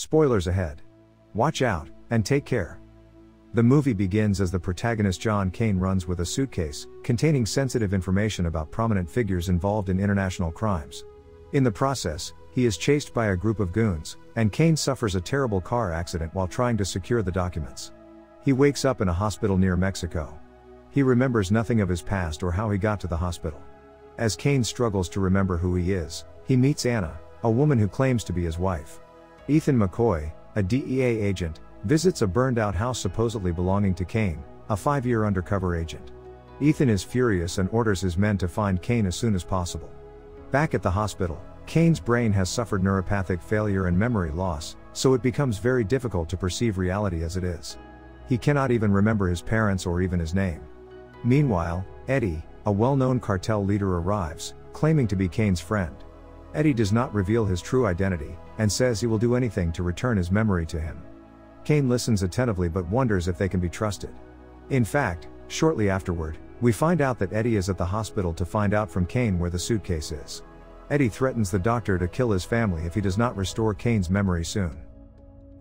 Spoilers ahead. Watch out, and take care. The movie begins as the protagonist John Kane runs with a suitcase, containing sensitive information about prominent figures involved in international crimes. In the process, he is chased by a group of goons, and Kane suffers a terrible car accident while trying to secure the documents. He wakes up in a hospital near Mexico. He remembers nothing of his past or how he got to the hospital. As Kane struggles to remember who he is, he meets Anna, a woman who claims to be his wife. Ethan McCoy, a DEA agent, visits a burned-out house supposedly belonging to Kane, a 5-year undercover agent. Ethan is furious and orders his men to find Kane as soon as possible. Back at the hospital, Kane's brain has suffered neuropathic failure and memory loss, so it becomes very difficult to perceive reality as it is. He cannot even remember his parents or even his name. Meanwhile, Eddie, a well-known cartel leader, arrives, claiming to be Kane's friend. Eddie does not reveal his true identity, and says he will do anything to return his memory to him. Kane listens attentively but wonders if they can be trusted. In fact, shortly afterward, we find out that Eddie is at the hospital to find out from Kane where the suitcase is. Eddie threatens the doctor to kill his family if he does not restore Kane's memory soon.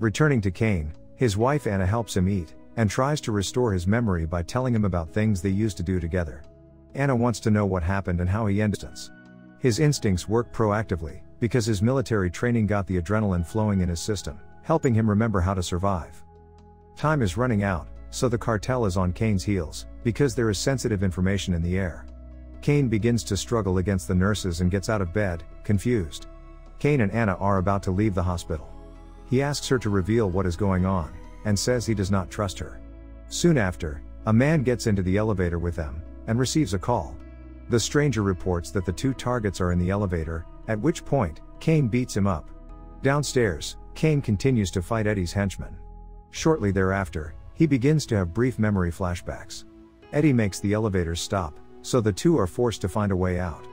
Returning to Kane, his wife Anna helps him eat, and tries to restore his memory by telling him about things they used to do together. Anna wants to know what happened and how he ended it. His instincts work proactively, because his military training got the adrenaline flowing in his system, helping him remember how to survive. Time is running out, so the cartel is on Kane's heels, because there is sensitive information in the air. Kane begins to struggle against the nurses and gets out of bed, confused. Kane and Anna are about to leave the hospital. He asks her to reveal what is going on, and says he does not trust her. Soon after, a man gets into the elevator with them, and receives a call. The stranger reports that the two targets are in the elevator, at which point, Kane beats him up. Downstairs, Kane continues to fight Eddie's henchmen. Shortly thereafter, he begins to have brief memory flashbacks. Eddie makes the elevator stop, so the two are forced to find a way out.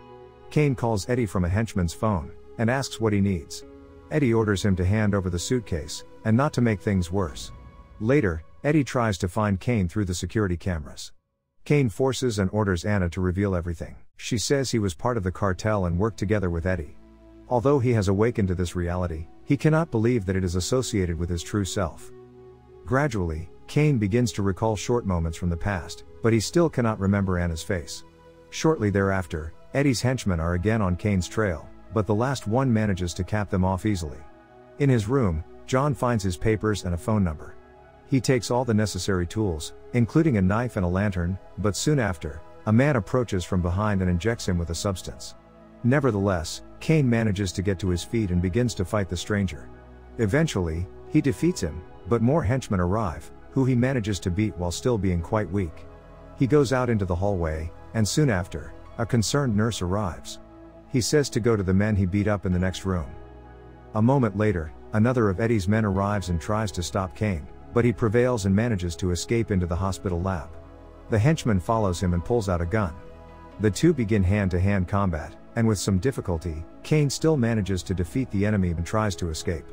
Kane calls Eddie from a henchman's phone, and asks what he needs. Eddie orders him to hand over the suitcase, and not to make things worse. Later, Eddie tries to find Kane through the security cameras. Kane forces and orders Anna to reveal everything. She says he was part of the cartel and worked together with Eddie. Although he has awakened to this reality, he cannot believe that it is associated with his true self. Gradually, Kane begins to recall short moments from the past, but he still cannot remember Anna's face. Shortly thereafter, Eddie's henchmen are again on Kane's trail, but the last one manages to cap them off easily. In his room, John finds his papers and a phone number. He takes all the necessary tools, including a knife and a lantern, but soon after, a man approaches from behind and injects him with a substance. Nevertheless, Kane manages to get to his feet and begins to fight the stranger. Eventually, he defeats him, but more henchmen arrive, who he manages to beat while still being quite weak. He goes out into the hallway, and soon after, a concerned nurse arrives. He says to go to the men he beat up in the next room. A moment later, another of Eddie's men arrives and tries to stop Kane, but he prevails and manages to escape into the hospital lab. The henchman follows him and pulls out a gun. The two begin hand-to-hand combat, and with some difficulty, Kane still manages to defeat the enemy and tries to escape.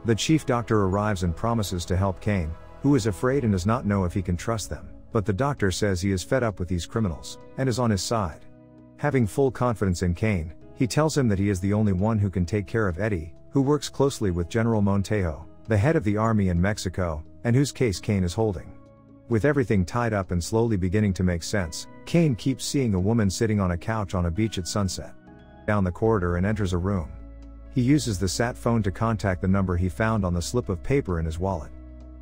The chief doctor arrives and promises to help Kane, who is afraid and does not know if he can trust them, but the doctor says he is fed up with these criminals, and is on his side. Having full confidence in Kane, he tells him that he is the only one who can take care of Eddie, who works closely with General Montejo, the head of the army in Mexico, and whose case Kane is holding. With everything tied up and slowly beginning to make sense, Kane keeps seeing a woman sitting on a couch on a beach at sunset. Down the corridor and enters a room. He uses the sat phone to contact the number he found on the slip of paper in his wallet.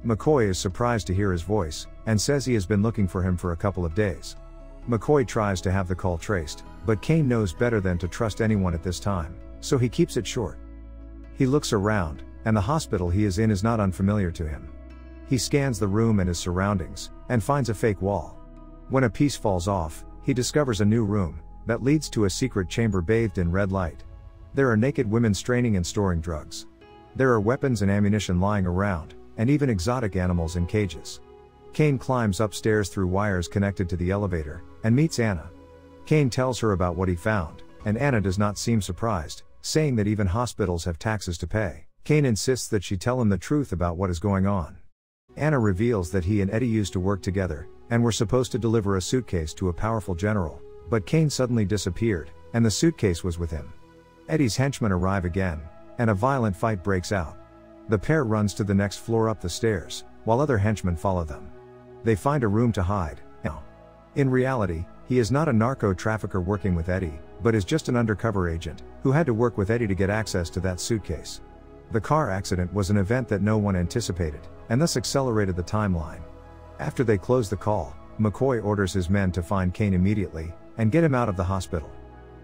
McCoy is surprised to hear his voice, and says he has been looking for him for a couple of days. McCoy tries to have the call traced, but Kane knows better than to trust anyone at this time, so he keeps it short. He looks around, and the hospital he is in is not unfamiliar to him. He scans the room and his surroundings, and finds a fake wall. When a piece falls off, he discovers a new room, that leads to a secret chamber bathed in red light. There are naked women straining and storing drugs. There are weapons and ammunition lying around, and even exotic animals in cages. Kane climbs upstairs through wires connected to the elevator, and meets Anna. Kane tells her about what he found, and Anna does not seem surprised, saying that even hospitals have taxes to pay. Kane insists that she tell him the truth about what is going on. Anna reveals that he and Eddie used to work together, and were supposed to deliver a suitcase to a powerful general, but Kane suddenly disappeared, and the suitcase was with him. Eddie's henchmen arrive again, and a violent fight breaks out. The pair runs to the next floor up the stairs, while other henchmen follow them. They find a room to hide. In reality, he is not a narco trafficker working with Eddie, but is just an undercover agent, who had to work with Eddie to get access to that suitcase. The car accident was an event that no one anticipated, and thus accelerated the timeline. After they close the call, McCoy orders his men to find Kane immediately, and get him out of the hospital.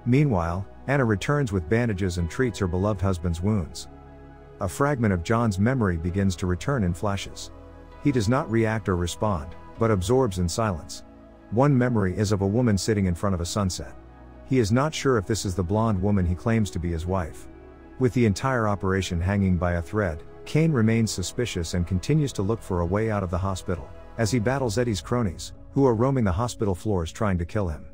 Meanwhile, Anna returns with bandages and treats her beloved husband's wounds. A fragment of John's memory begins to return in flashes. He does not react or respond, but absorbs in silence. One memory is of a woman sitting in front of a sunset. He is not sure if this is the blonde woman he claims to be his wife. With the entire operation hanging by a thread, Kane remains suspicious and continues to look for a way out of the hospital, as he battles Eddie's cronies, who are roaming the hospital floors trying to kill him.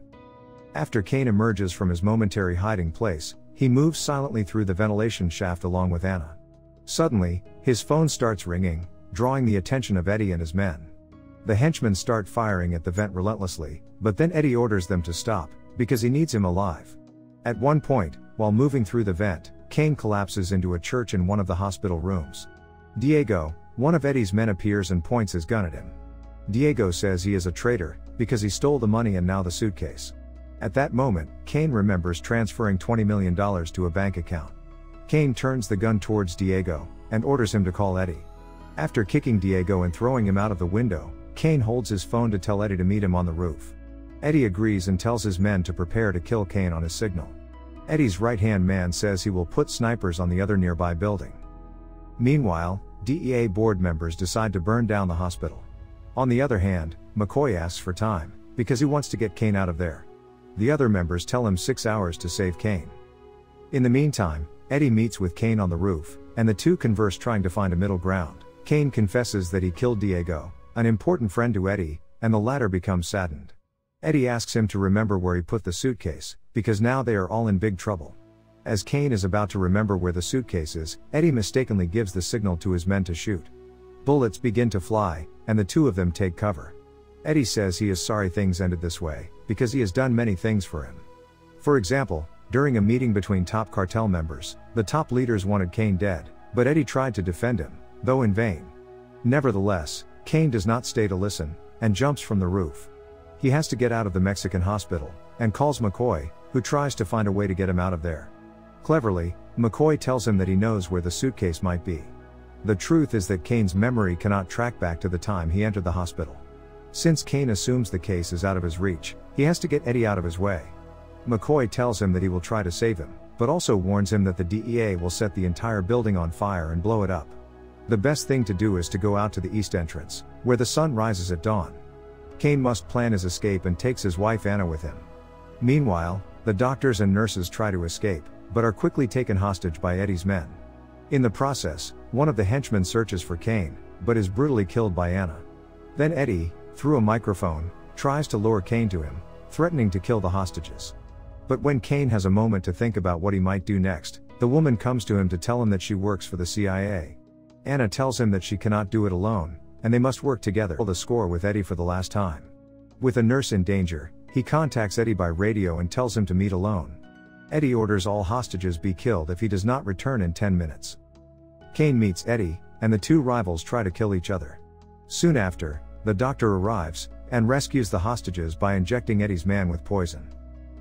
After Kane emerges from his momentary hiding place, he moves silently through the ventilation shaft along with Anna. Suddenly, his phone starts ringing, drawing the attention of Eddie and his men. The henchmen start firing at the vent relentlessly, but then Eddie orders them to stop, because he needs him alive. At one point, while moving through the vent, Kane collapses into a church in one of the hospital rooms. Diego, one of Eddie's men, appears and points his gun at him. Diego says he is a traitor, because he stole the money and now the suitcase. At that moment, Kane remembers transferring $20 million to a bank account. Kane turns the gun towards Diego, and orders him to call Eddie. After kicking Diego and throwing him out of the window, Kane holds his phone to tell Eddie to meet him on the roof. Eddie agrees and tells his men to prepare to kill Kane on his signal. Eddie's right-hand man says he will put snipers on the other nearby building. Meanwhile, DEA board members decide to burn down the hospital. On the other hand, McCoy asks for time, because he wants to get Kane out of there. The other members tell him 6 hours to save Kane. In the meantime, Eddie meets with Kane on the roof, and the two converse trying to find a middle ground. Kane confesses that he killed Diego, an important friend to Eddie, and the latter becomes saddened. Eddie asks him to remember where he put the suitcase, because now they are all in big trouble. As Kane is about to remember where the suitcase is, Eddie mistakenly gives the signal to his men to shoot. Bullets begin to fly, and the two of them take cover. Eddie says he is sorry things ended this way, because he has done many things for him. For example, during a meeting between top cartel members, the top leaders wanted Kane dead, but Eddie tried to defend him, though in vain. Nevertheless, Kane does not stay to listen, and jumps from the roof. He has to get out of the Mexican hospital, and calls McCoy, who tries to find a way to get him out of there. Cleverly, McCoy tells him that he knows where the suitcase might be. The truth is that Kane's memory cannot track back to the time he entered the hospital. Since Kane assumes the case is out of his reach, he has to get Eddie out of his way. McCoy tells him that he will try to save him, but also warns him that the DEA will set the entire building on fire and blow it up. The best thing to do is to go out to the east entrance, where the sun rises at dawn. Kane must plan his escape and takes his wife Anna with him. Meanwhile, the doctors and nurses try to escape, but are quickly taken hostage by Eddie's men. In the process, one of the henchmen searches for Kane, but is brutally killed by Anna. Then Eddie, through a microphone, tries to lure Kane to him, threatening to kill the hostages. But when Kane has a moment to think about what he might do next, the woman comes to him to tell him that she works for the CIA. Anna tells him that she cannot do it alone, and they must work together to score with Eddie for the last time. With a nurse in danger, he contacts Eddie by radio and tells him to meet alone. Eddie orders all hostages be killed if he does not return in 10 minutes. Kane meets Eddie, and the two rivals try to kill each other. Soon after, the doctor arrives, and rescues the hostages by injecting Eddie's man with poison.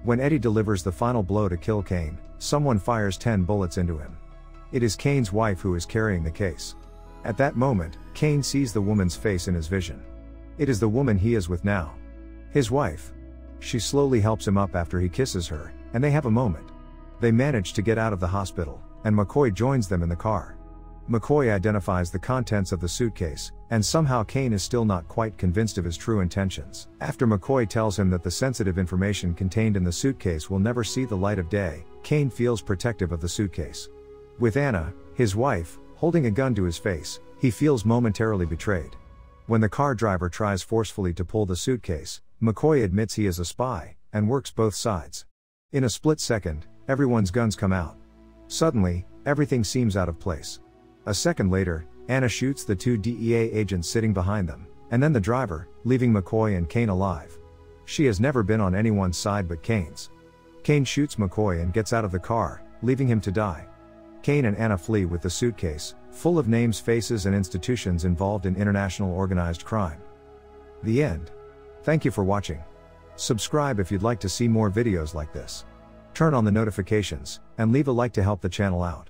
When Eddie delivers the final blow to kill Kane, someone fires 10 bullets into him. It is Kane's wife who is carrying the case. At that moment, Kane sees the woman's face in his vision. It is the woman he is with now. His wife. She slowly helps him up after he kisses her, and they have a moment. They manage to get out of the hospital, and McCoy joins them in the car. McCoy identifies the contents of the suitcase, and somehow Kane is still not quite convinced of his true intentions. After McCoy tells him that the sensitive information contained in the suitcase will never see the light of day, Kane feels protective of the suitcase. With Anna, his wife, holding a gun to his face, he feels momentarily betrayed. When the car driver tries forcefully to pull the suitcase, McCoy admits he is a spy, and works both sides. In a split second, everyone's guns come out. Suddenly, everything seems out of place. A second later, Anna shoots the two DEA agents sitting behind them, and then the driver, leaving McCoy and Kane alive. She has never been on anyone's side but Kane's. Kane shoots McCoy and gets out of the car, leaving him to die. Kane and Anna flee with the suitcase, full of names, faces, and institutions involved in international organized crime. The end. Thank you for watching. Subscribe if you'd like to see more videos like this. Turn on the notifications, and leave a like to help the channel out.